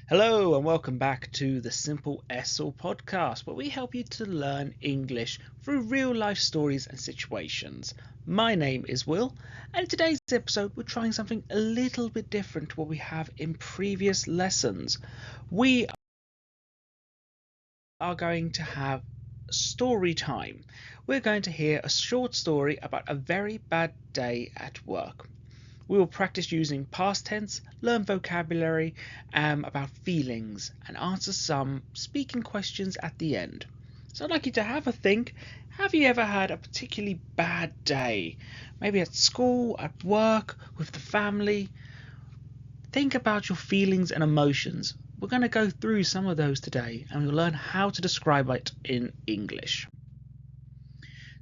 Hello and welcome back to the Simple-ESL Podcast, where we help you to learn English through real life stories and situations. My name is Will, and in today's episode we're trying something a little bit different to what we have in previous lessons. We are going to have story time. We're going to hear a short story about a very bad day at work. We will practice using past tense, learn vocabulary about feelings, and answer some speaking questions at the end. So I'd like you to have a think. Have you ever had a particularly bad day? Maybe at school, at work, with the family? Think about your feelings and emotions. We're going to go through some of those today and we'll learn how to describe it in English.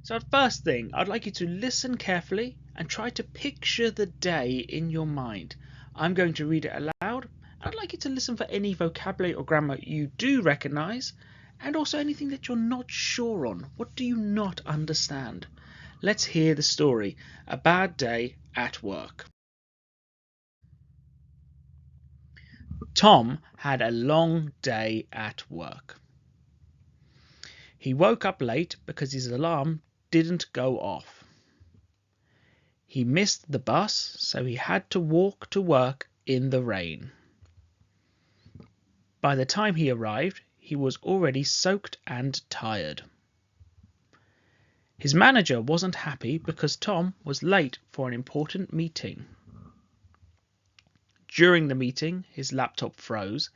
So first thing, I'd like you to listen carefully and try to picture the day in your mind. I'm going to read it aloud. I'd like you to listen for any vocabulary or grammar you do recognise, and also anything that you're not sure on. What do you not understand? Let's hear the story. A bad day at work. Tom had a long day at work. He woke up late because his alarm didn't go off. He missed the bus, so he had to walk to work in the rain. By the time he arrived, he was already soaked and tired. His manager wasn't happy because Tom was late for an important meeting. During the meeting, his laptop froze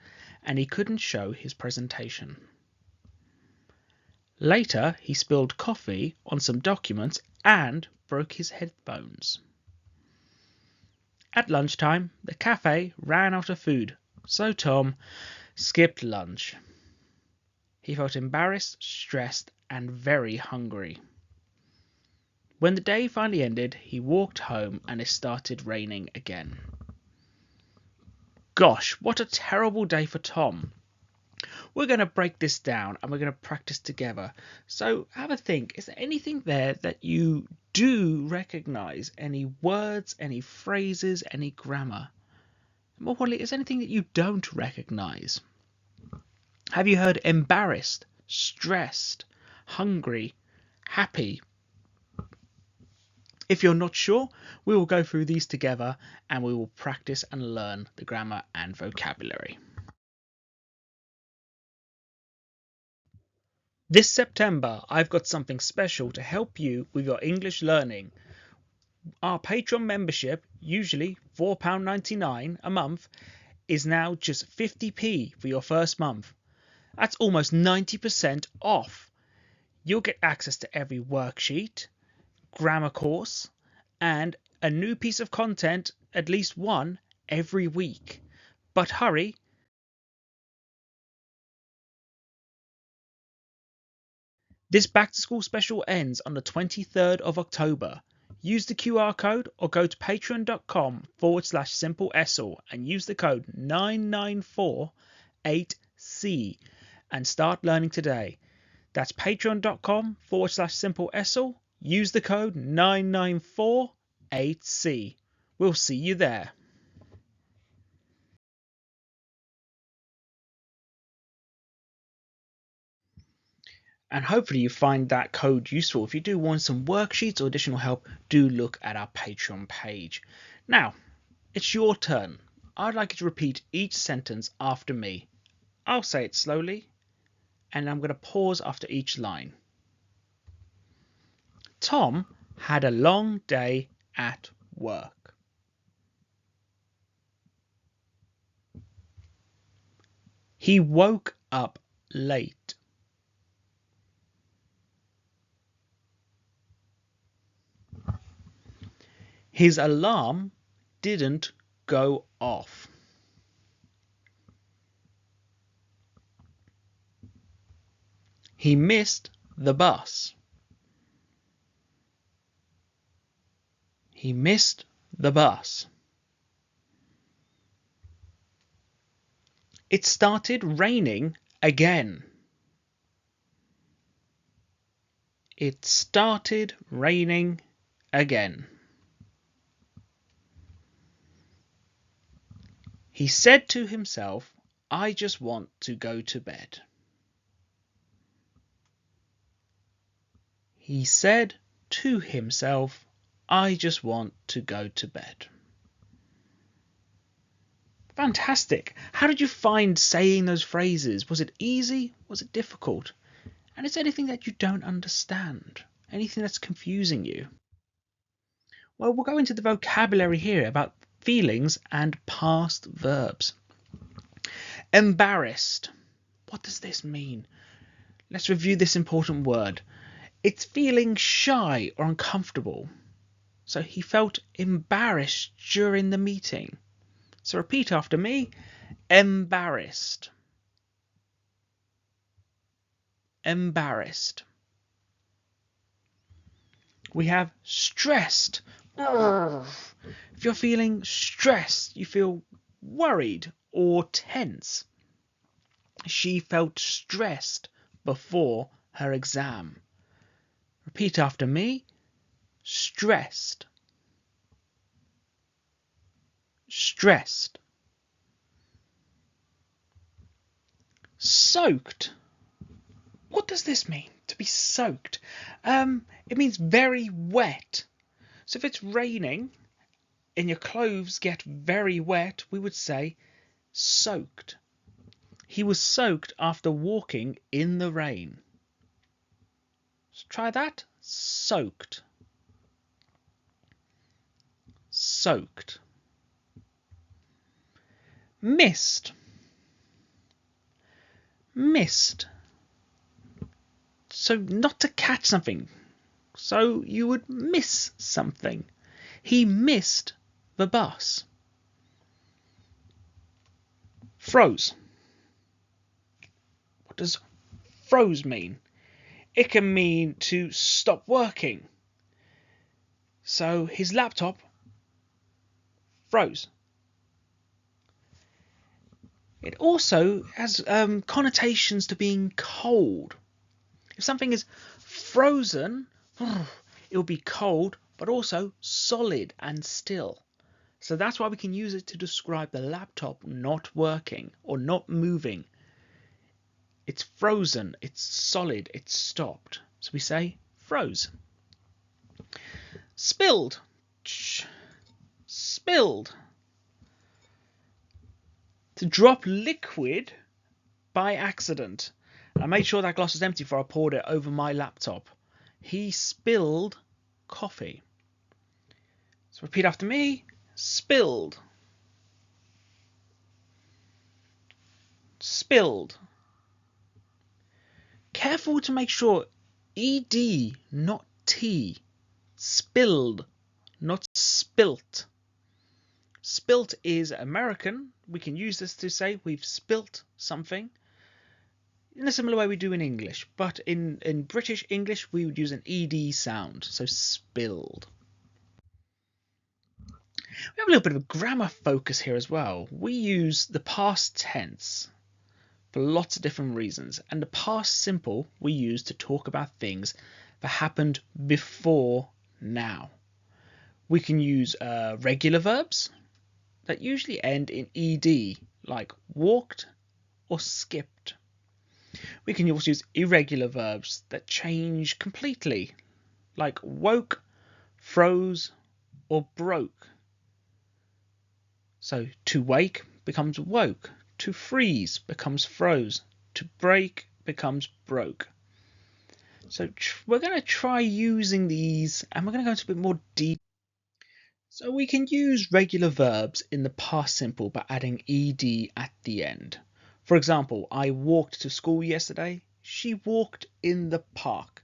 and he couldn't show his presentation. Later, he spilled coffee on some documents and broke his headphones. At lunchtime, the cafe ran out of food, so Tom skipped lunch. He felt embarrassed, stressed, and very hungry. When the day finally ended, he walked home and it started raining again. Gosh, what a terrible day for Tom. We're going to break this down and we're going to practice together. So have a think. Is there anything there that you do recognize? Any words, any phrases, any grammar? More importantly, is there anything that you don't recognize? Have you heard embarrassed, stressed, hungry, happy? If you're not sure, we will go through these together and we will practice and learn the grammar and vocabulary. This September, I've got something special to help you with your English learning. Our Patreon membership, usually £4.99 a month, is now just 50p for your first month. That's almost 90% off. You'll get access to every worksheet, grammar course, and a new piece of content, at least one, every week. But hurry! This back-to-school special ends on the 23rd of October. Use the QR code or go to patreon.com/simple-esl and use the code 9948C and start learning today. That's patreon.com/simple-esl. Use the code 9948C. We'll see you there. And hopefully you find that code useful. If you do want some worksheets or additional help, do look at our Patreon page. Now, it's your turn. I'd like you to repeat each sentence after me. I'll say it slowly, and I'm going to pause after each line. Tom had a long day at work. He woke up late. His alarm didn't go off. He missed the bus. He missed the bus. It started raining again. It started raining again. He said to himself, I just want to go to bed. He said to himself, I just want to go to bed. Fantastic. How did you find saying those phrases? Was it easy? Was it difficult? And is there anything that you don't understand? Anything that's confusing you? Well, we'll go into the vocabulary here about feelings and past verbs. Embarrassed. What does this mean? Let's review this important word. It's feeling shy or uncomfortable. So he felt embarrassed during the meeting. So repeat after me. Embarrassed. Embarrassed. We have stressed. If you're feeling stressed, you feel worried or tense. She felt stressed before her exam. Repeat after me. Stressed. Stressed. Soaked. What does this mean, to be soaked? It means very wet. So if it's raining and your clothes get very wet, we would say soaked. He was soaked after walking in the rain. So try that. Soaked. Soaked. Missed. Missed. So not to catch something. So you would miss something. He missed the bus. Froze. What does froze mean? It can mean to stop working. So his laptop froze. It also has connotations to being cold. If something is frozen, it will be cold, but also solid and still. So that's why we can use it to describe the laptop not working or not moving. It's frozen, it's solid, it's stopped. So we say froze. Spilled. Spilled. To drop liquid by accident. I made sure that glass was empty before I poured it over my laptop. He spilled coffee. So repeat after me. Spilled. Spilled. Careful to make sure ED, not T. Spilled, not spilt. Spilt is American. We can use this to say we've spilt something in a similar way we do in English. But in British English, we would use an ED sound. So spilled. We have a little bit of a grammar focus here as well. We use the past tense for lots of different reasons. And the past simple we use to talk about things that happened before now. We can use regular verbs that usually end in ed, like walked or skipped. We can also use irregular verbs that change completely, like woke, froze, or broke. So to wake becomes woke, to freeze becomes froze, to break becomes broke. So we're going to try using these, and we're going to go into a bit more detail. So we can use regular verbs in the past simple by adding ed at the end. For example, I walked to school yesterday. She walked in the park.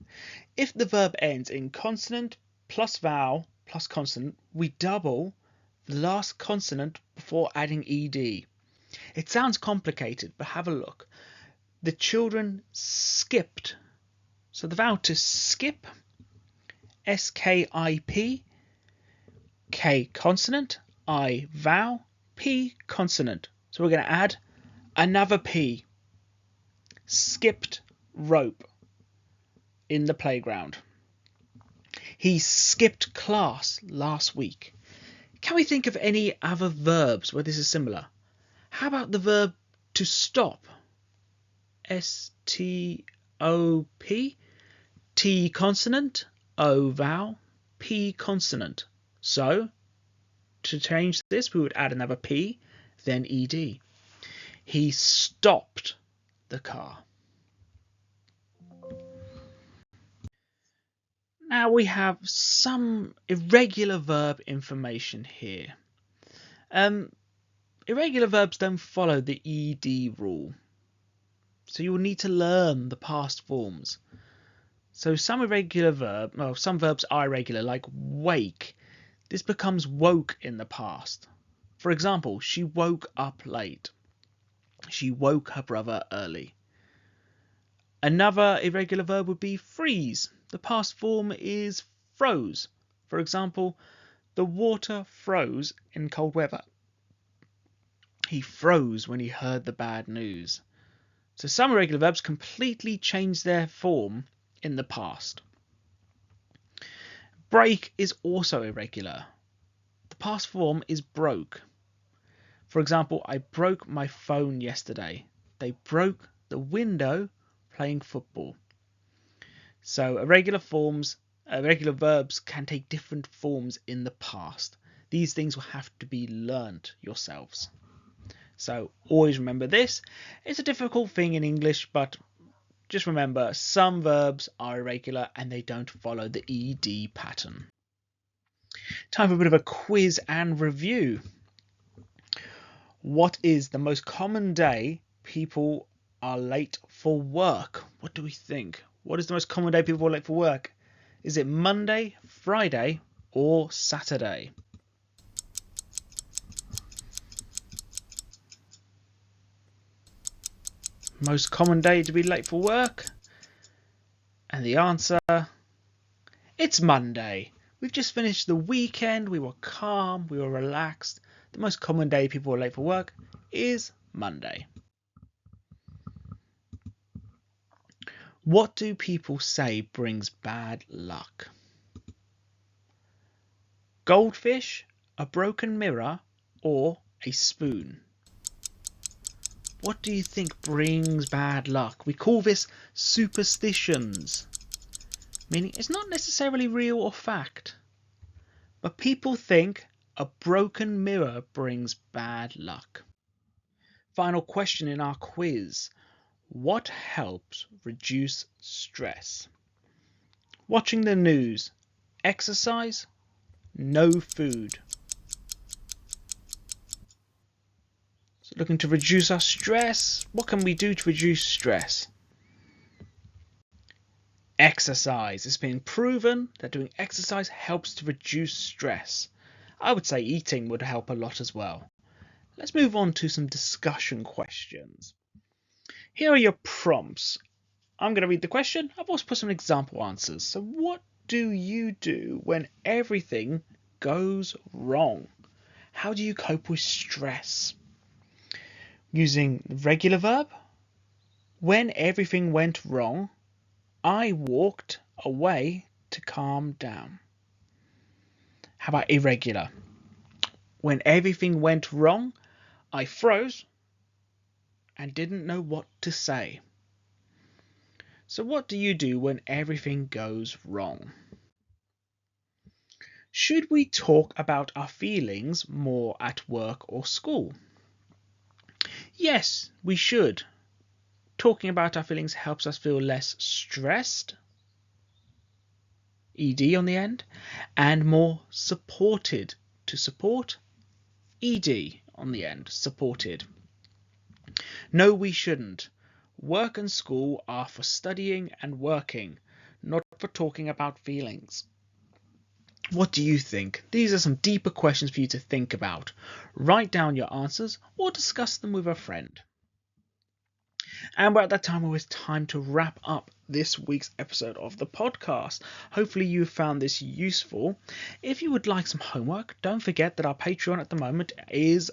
If the verb ends in consonant plus vowel plus consonant, we double the last consonant before adding ed. It sounds complicated, but have a look. The children skipped. So the vowel to skip, S-K-I-P, K consonant, I vowel, P consonant. So we're going to add another P. Skipped rope in the playground. He skipped class last week. Can we think of any other verbs where this is similar? How about the verb To stop. S-T-O-P. T consonant, O vowel, P consonant. So, to change this, we would add another P, then ED. He stopped the car. Now we have some irregular verb information here. Irregular verbs don't follow the ED rule. So you will need to learn the past forms. So some verbs are irregular, like wake. This becomes woke in the past. For example, she woke up late. She woke her brother early. Another irregular verb would be freeze. The past form is froze. For example, the water froze in cold weather. He froze when he heard the bad news. So some irregular verbs completely change their form in the past. Break is also irregular. The past form is broke. For example, I broke my phone yesterday. They broke the window playing football. So irregular verbs can take different forms in the past. These things will have to be learnt yourselves. So always remember this. It's a difficult thing in English, but just remember some verbs are irregular and they don't follow the ED pattern. Time for a bit of a quiz and review. What is the most common day people are late for work? What do we think? What is the most common day people are late for work? Is it Monday, Friday, or Saturday? Most common day to be late for work? And the answer, it's Monday. We've just finished the weekend. We were calm. We were relaxed. The most common day people are late for work is Monday. What do people say brings bad luck? Goldfish, a broken mirror, or a spoon? What do you think brings bad luck? We call this superstitions, meaning it's not necessarily real or fact, but people think a broken mirror brings bad luck. Final question in our quiz. What helps reduce stress? Watching the news, exercise, no food. So looking to reduce our stress. What can we do to reduce stress? Exercise. It's been proven that doing exercise helps to reduce stress. I would say eating would help a lot as well. Let's move on to some discussion questions. Here are your prompts. I'm going to read the question. I've also put some example answers. So what do you do when everything goes wrong? How do you cope with stress? Using the regular verb. When everything went wrong, I walked away to calm down. How about irregular? When everything went wrong, I froze and didn't know what to say. So what do you do when everything goes wrong? Should we talk about our feelings more at work or school? Yes, we should. Talking about our feelings helps us feel less stressed, ED on the end, and more supported. To support, ED on the end, supported. No, we shouldn't. Work and school are for studying and working, not for talking about feelings. What do you think? These are some deeper questions for you to think about. Write down your answers or discuss them with a friend. And we're at that time where it's time to wrap up this week's episode of the podcast. Hopefully you found this useful. If you would like some homework, don't forget that our Patreon at the moment is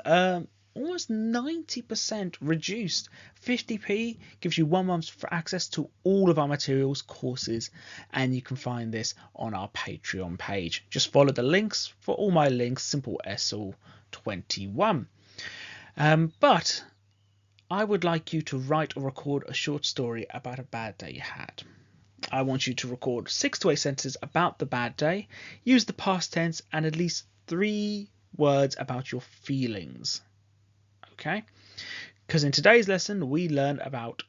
almost 90% reduced. 50p gives you 1 month for access to all of our materials, courses, and you can find this on our Patreon page. Just follow the links for all my links, Simple-ESL 21. But I would like you to write or record a short story about a bad day you had. I want you to record 6 to 8 sentences about the bad day, use the past tense, and at least 3 words about your feelings. Okay? Because in today's lesson, we learned about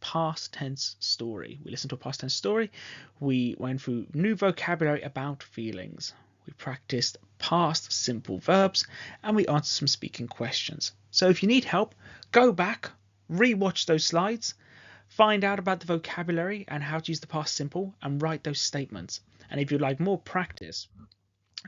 past tense story. We listened to a past tense story. We went through new vocabulary about feelings. We practiced past simple verbs, and we answered some speaking questions. So if you need help, go back, re-watch those slides, find out about the vocabulary and how to use the past simple, and write those statements. And if you'd like more practice,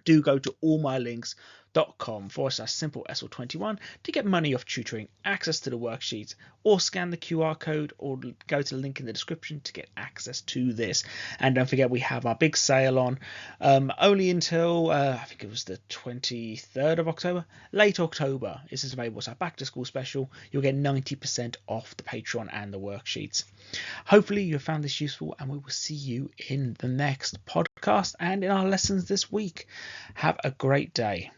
do go to allmylinks.com/simple-esl21 to get money off tutoring, access to the worksheets, or scan the QR code, or go to the link in the description to get access to this. And don't forget, we have our big sale on only until I think it was the 23rd of October, late October. This is available. It's our back to school special. You'll get 90% off the Patreon and the worksheets. Hopefully you found this useful, and we will see you in the next podcast and in our lessons this week. Have a great day.